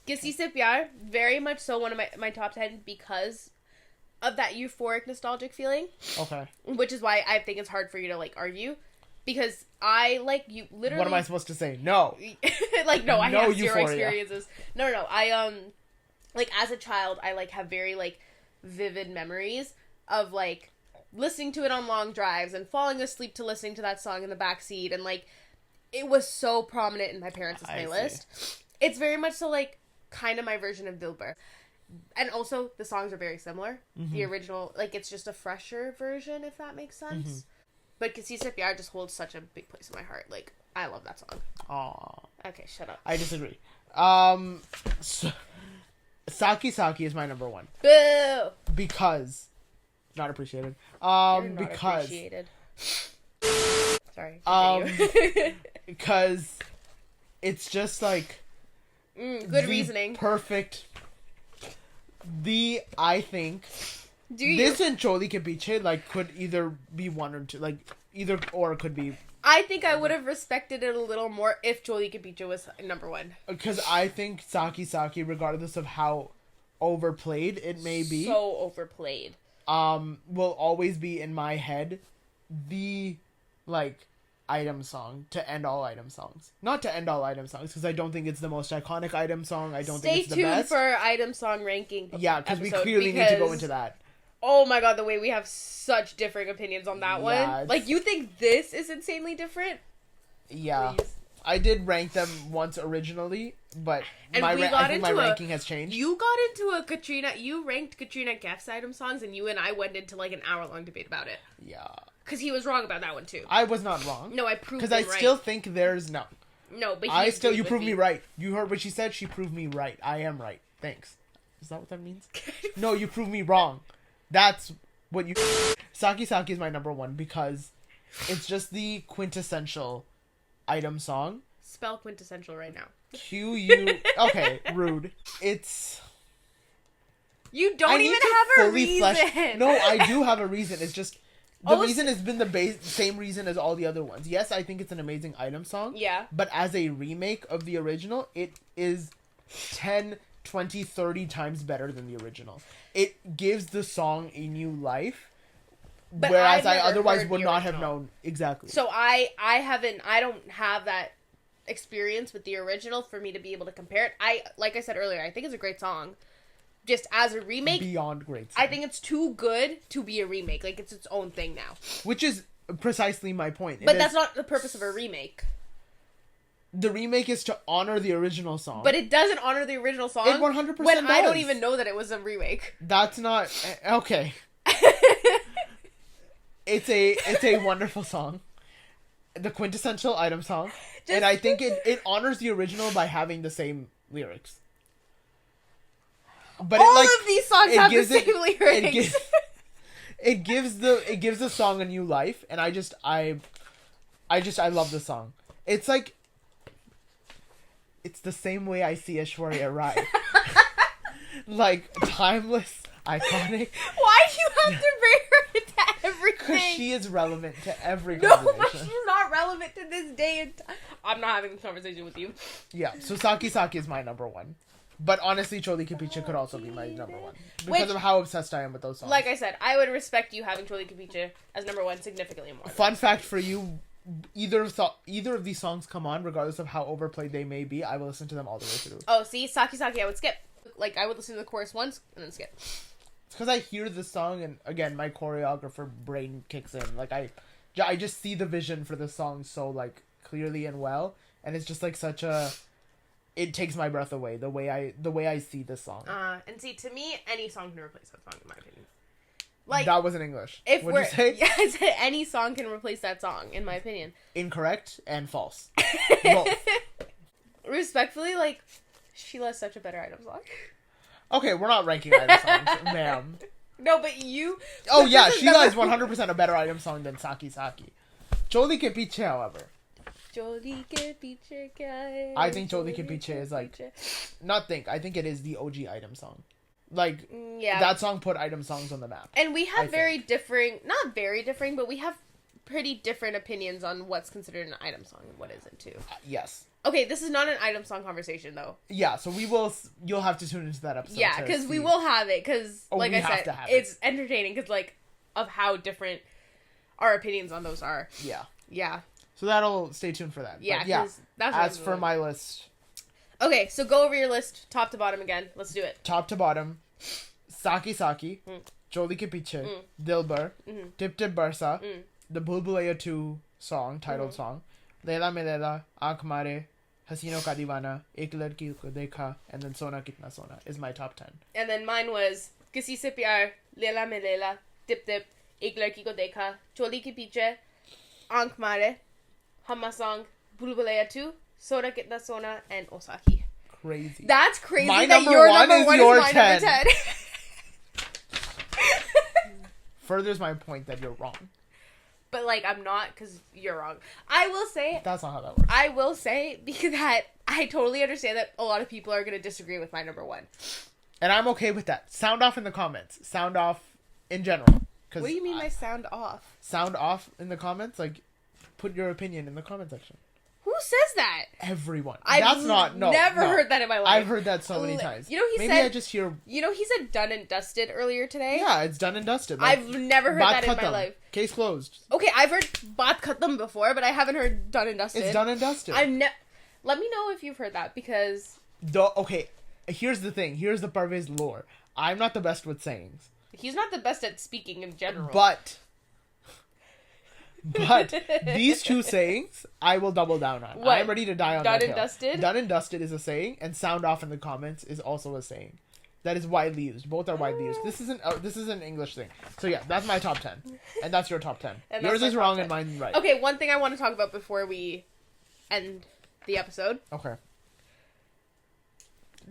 Kisi Se Pyar, very much so one of my top 10 because of that euphoric nostalgic feeling. Okay. Which is why I think it's hard for you to, like, argue. Because I, like, you literally... What am I supposed to say? No. Like, no, I have zero euphoria. experiences. No. I, like, as a child, I, like, have very, like, vivid memories of, like, listening to it on long drives and falling asleep to listening to that song in the backseat. And, like, it was so prominent in my parents' playlist. It's very much so, like, kind of my version of Dilbar. And also, the songs are very similar. Mm-hmm. The original, like, it's just a fresher version, if that makes sense. Mm-hmm. But Kisi Se Pyar just holds such a big place in my heart. Like, I love that song. Aww. Okay, shut up. I disagree. Saki is my number 1. Boo! Because... Not appreciated. You're not because... appreciated. Sorry. Because it's just, like... good reasoning. Perfect... I think, Do you? This and Choli Ke Piche, like, could either be one or two. Like, either or could be. I think I would have respected it a little more if Choli Ke Piche was number one. Because I think Saki Saki, regardless of how overplayed it may be. So overplayed. Will always be in my head the, like, item song to end all item songs. Not to end all item songs, because I don't think it's the most iconic item song. I don't think it's the best. Stay tuned for item song ranking. Yeah, because we clearly need to go into that. Oh my god, the way we have such differing opinions on that one. Like, you think this is insanely different? Yeah. Please. I did rank them once originally, but I think my ranking has changed. You got into a Katrina... You ranked Katrina Kaif's item songs, and you and I went into, like, an hour-long debate about it. Yeah. Because he was wrong about that one, too. I was not wrong. No, I proved him right. Because I still think there's... No. No, but you proved me right. You heard what she said? She proved me right. I am right. Thanks. Is that what that means? No, you proved me wrong. That's what you... Saki Saki is my number one because it's just the quintessential item song. Spell quintessential right now. Q-U... Okay, rude. It's... You don't even have a reason. No, I do have a reason. It's just... The reason has been the same reason as all the other ones. Yes, I think it's an amazing item song. Yeah. But as a remake of the original, it is 10, 20, 30 times better than the original. It gives the song a new life. But whereas I otherwise would not have known. Exactly. So I don't have that experience with the original for me to be able to compare it. Like I said earlier, I think it's a great song. Just as a remake, beyond great song. I think it's too good to be a remake. Like, it's its own thing now. Which is precisely my point. But that's not the purpose of a remake. The remake is to honor the original song. But it doesn't honor the original song. It 100% when does. I don't even know that it was a remake. That's not... Okay. It's a wonderful song. The quintessential item song. And I think it honors the original by having the same lyrics. But all of these songs have the same lyrics. It gives the song a new life, and I love the song. It's like it's the same way I see Aishwarya Rai. Like, timeless, iconic. Why do you have to bring her into everything? Because she is relevant to every conversation. No, she's not relevant to this day and time. I'm not having this conversation with you. Yeah, so Saki Saki is my number one. But honestly, Choli Ke Piche could also be my number one. Because of how obsessed I am with those songs. Like I said, I would respect you having Choli Ke Piche as number one significantly more. Fun fact for you, either of these songs come on, regardless of how overplayed they may be, I will listen to them all the way through. Oh, see? Saki Saki I would skip. Like, I would listen to the chorus once, and then skip. It's because I hear the song, and again, my choreographer brain kicks in. Like, I just see the vision for the song so, like, clearly and well, and it's just, like, such a... It takes my breath away, the way I see this song. And see, to me, any song can replace that song, in my opinion. Like, that wasn't English. What'd you say? Yeah, I said any song can replace that song, in my opinion. Incorrect and false. Both. Respectfully, like, Sheila's such a better item song. Okay, we're not ranking item songs, ma'am. No, but you... Oh, yeah, Sheila is 100% a better item song than Saki Saki. Choli Ke Piche, however... I think Choli Ke Piche is like... I think it is the OG item song. Like, yeah. That song put item songs on the map. And we have not very differing, but we have pretty different opinions on what's considered an item song and what isn't, too. Yes. Okay, this is not an item song conversation, though. Yeah, so you'll have to tune into that episode. Yeah, because we will have it, because, like I said, it's entertaining, because, like, of how different our opinions on those are. Yeah. Yeah. So stay tuned for that. Yeah, because that's as for my list. Okay, so go over your list, top to bottom again. Let's do it. Top to bottom. Saki Saki, Choli Ke Piche, Dilbar, Tip Tip Barsa, the Bhul Bhulaiya 2 song, titled song, Lela Me Lela, Aankh Mare, Hasino Ka Deewana, Ek Ladki Ko Dekha, and then Sona Kitna Sona is my top 10. And then mine was Kisi Se Pyar, Lela Me Lela, Tip Tip, Ek Ladki Ko Dekha, Choli Ke Piche, Aankh Mare, Humma Song, Bhul Bhulaiya 2, Sona Kitna Sona, and Osaki. Crazy. That's crazy my that your number one is my 10. number 10. Furthers my point that you're wrong. But, like, I'm not, because you're wrong. I will say... That's not how that works. I will say, because I totally understand that a lot of people are going to disagree with my number one. And I'm okay with that. Sound off in the comments. Sound off in general. What do you mean by sound off? Sound off in the comments? Like, put your opinion in the comment section. Who says that? Everyone. I've never heard that in my life. I've heard that so many times. You know, he Maybe I just hear... You know, he said done and dusted earlier today? Yeah, it's done and dusted. Like, I've never heard that in my life. Case closed. Okay, I've heard baat khatam before, but I haven't heard done and dusted. It's done and dusted. Let me know if you've heard that, because... Okay, here's the thing. Here's the Parvaiz lore. I'm not the best with sayings. He's not the best at speaking in general. But these two sayings, I will double down on. What? I'm ready to die on Done that and hill. dusted? Done and dusted is a saying, and sound off in the comments is also a saying. That is widely used. Both are widely used. This is an English thing. So yeah, that's my top 10. And that's your top 10. Yours is wrong and mine's right. Okay, one thing I want to talk about before we end the episode. Okay.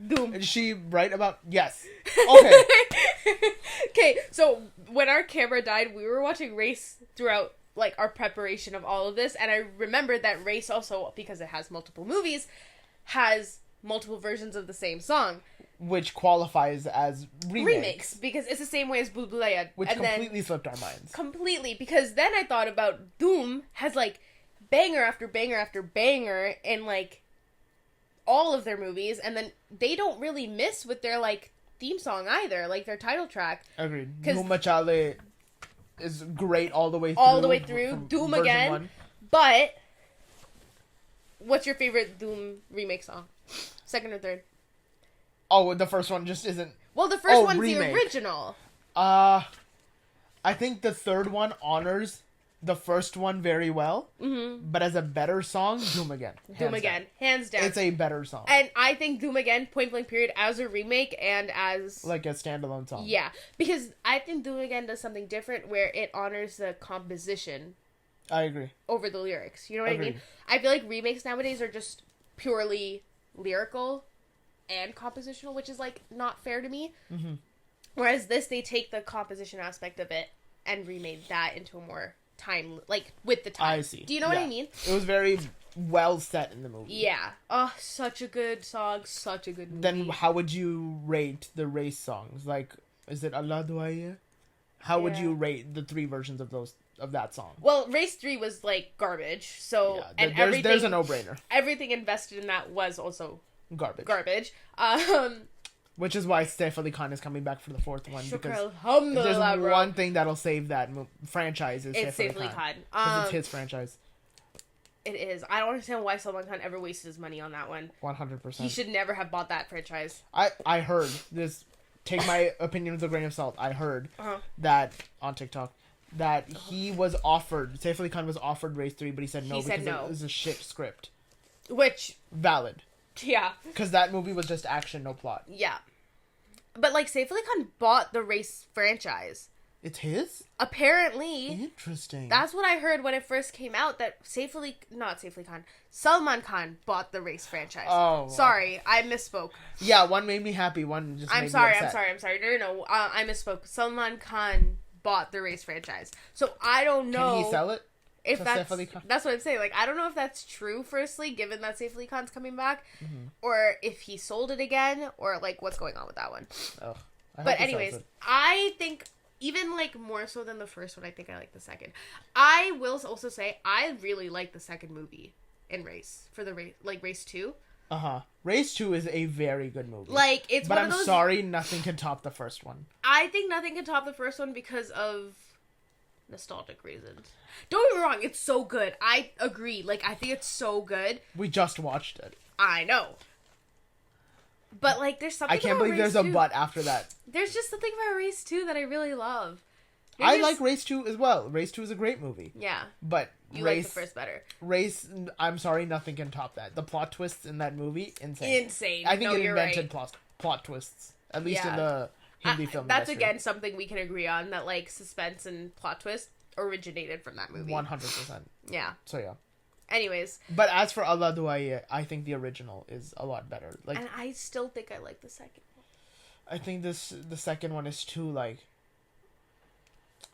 Doom. Is she right about... Yes. Okay. Okay, so when our camera died, we were watching Race throughout, like, our preparation of all of this, and I remembered that Race also, because it has multiple movies, has multiple versions of the same song. Which qualifies as remakes. Because it's the same way as Bulbulaya. Which completely slipped our minds. Completely, because then I thought about Doom has, like, banger after banger after banger in, like, all of their movies, and then they don't really miss with their, like, theme song either, like their title track. Agreed. Doom Machale is great all the way through. All the way through. Doom again. 1. But what's your favorite Doom remake song? Second or third? Oh, the first one just isn't... Well, the first one's remake. The original. I think the third one honors the first one very well, but as a better song, Doom Again. Hands down. It's a better song. And I think Doom Again, point blank period, as a remake and as... like a standalone song. Yeah, because I think Doom Again does something different where it honors the composition. I agree. Over the lyrics. You know what I mean? I feel like remakes nowadays are just purely lyrical and compositional, which is, like, not fair to me. Mm-hmm. Whereas this, they take the composition aspect of it and remade that into a more... time, like, with the time. I see. Do you know what I mean? It was very well set in the movie. Yeah. Oh, such a good song, such a good movie. Then how would you rate the Race songs? Like, is it Allah Duaiye? How would you rate the 3 versions of that song? Well, Race 3 was, like, garbage, so... Yeah, and there's a no-brainer. Everything invested in that was also... Garbage. Which is why Saif Ali Khan is coming back for the 4th one. Because if there's one thing that'll save that franchise is Saif Ali Khan. Because it's his franchise. It is. I don't understand why Salman Khan ever wasted his money on that one. 100%. He should never have bought that franchise. I heard this. Take my opinion with a grain of salt. I heard that on TikTok that he was offered, Saif Ali Khan was offered Race 3, but he said no because it was a shit script. Which... valid. Yeah. Because that movie was just action, no plot. Yeah. But, like, Saif Ali Khan bought the Race franchise. It's his? Apparently. Interesting. That's what I heard when it first came out, that Salman Khan bought the Race franchise. Oh. Sorry, I misspoke. Yeah, one made me happy, one just made me upset. I'm sorry. No, I misspoke. Salman Khan bought the Race franchise. So, I don't know. Can he sell it? If that's what I'm saying. Like, I don't know if that's true, firstly, given that Saif Ali Khan's coming back, or if he sold it again, or, like, what's going on with that one. Oh, but anyways, I think, even, like, more so than the first one, I think I like the second. I will also say, I really like the second movie in Race, for the Race 2. Race 2 is a very good movie. Like, it's but one of those... I'm sorry, nothing can top the first one. I think nothing can top the first one because of... nostalgic reasons. Don't get me wrong, it's so good. I agree. Like, I think it's so good. We just watched it. I know. But, like, there's something I can't believe there's a but after that. There's just something about Race 2 that I really love. I like Race 2 as well. Race 2 is a great movie. Yeah. But you like the first better. Race, I'm sorry, nothing can top that. The plot twists in that movie, insane. I think it invented plot twists. At least in the Hindi film that's industry. Again something we can agree on, that, like, suspense and plot twist originated from that movie. 100%. Yeah. So yeah. Anyways. But as for Allah Duaiye, I think the original is a lot better. Like, and I still think I like the second one. I think the second one is too, like,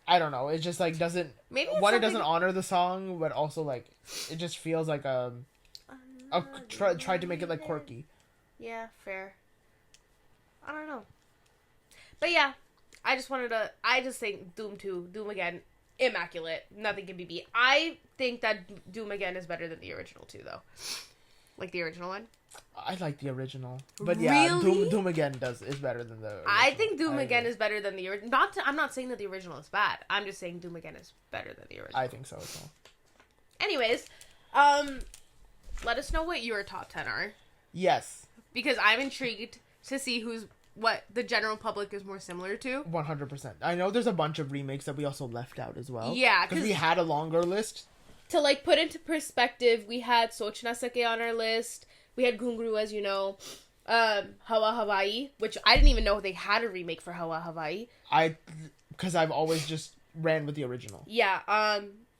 I don't know. It just, like, doesn't... Maybe it doesn't honor the song, but also, like, it just feels like tried to make it, like, quirky. Yeah, fair. I don't know. But yeah, I just think Doom 2, Doom Again, immaculate. Nothing can be beat. I think that Doom Again is better than the original 2, though. Like the original one. I like the original, but yeah, Really? Doom Again is better than the original. I think Doom Again is better than the original. I'm not saying that the original is bad. I'm just saying Doom Again is better than the original. I think so as well. Anyways, let us know what your top 10 are. Yes. Because I'm intrigued to see what the general public is more similar to. 100%. I know there's a bunch of remakes that we also left out as well. Yeah, because we had a longer list. To like put into perspective, we had Soch Na Sake on our list. We had Gunguru, as you know. Hawa Hawaii, which I didn't even know they had a remake for Hawa Hawaii. Because I've always just ran with the original. Yeah,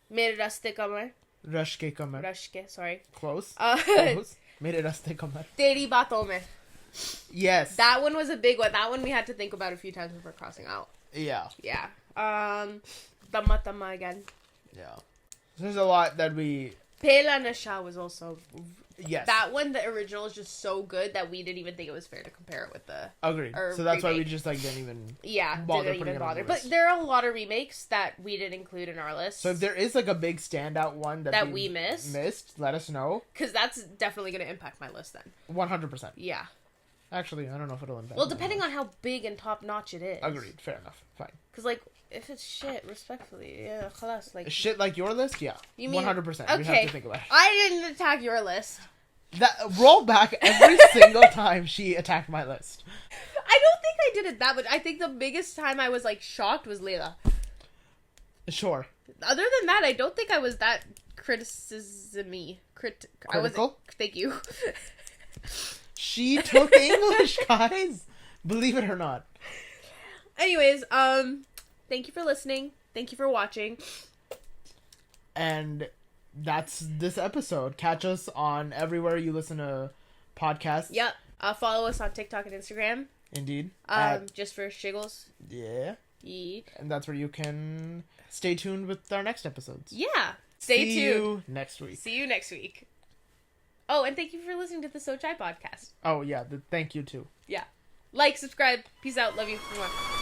Mere Raste Kamar. Rashke Kamar. Rashke, sorry. Close. Close. Mere Raste Kamar. Teri Baaton Mein. Yes. That one was a big one. That one we had to think about a few times before crossing out. Yeah. Yeah. Tama Tama again. Yeah. There's a lot that we... Pela Nasha was also... Yes. That one, the original, is just so good that we didn't even think it was fair to compare it with the... Agreed. So that's why we just like didn't even... Yeah, bother didn't even bother. it on the list. But there are a lot of remakes that we didn't include in our list. So if there is like a big standout one that we missed, let us know. Because that's definitely going to impact my list then. 100%. Yeah. Actually, I don't know if it'll impact. Well, depending on how big and top notch it is. Agreed. Fair enough. Fine. Because like, if it's shit, respectfully, yeah, khalas, like... Shit like your list? Yeah. You mean... 100%. Okay. We have to think about it. I didn't attack your list. That roll back every single time she attacked my list. I don't think I did it that much. I think the biggest time I was like shocked was Layla. Sure. Other than that, I don't think I was that criticism-y. Critical? Thank you. She took English, guys. Believe it or not. Anyways, thank you for listening. Thank you for watching. And that's this episode. Catch us on everywhere you listen to podcasts. Yep. Follow us on TikTok and Instagram. Indeed. Just for shiggles. Yeah. Yeah. And that's where you can stay tuned with our next episodes. Yeah. Stay tuned. See you next week. See you next week. Oh, and thank you for listening to the So Chai podcast. Oh, yeah. Thank you, too. Yeah. Like, subscribe. Peace out. Love you. Mwah.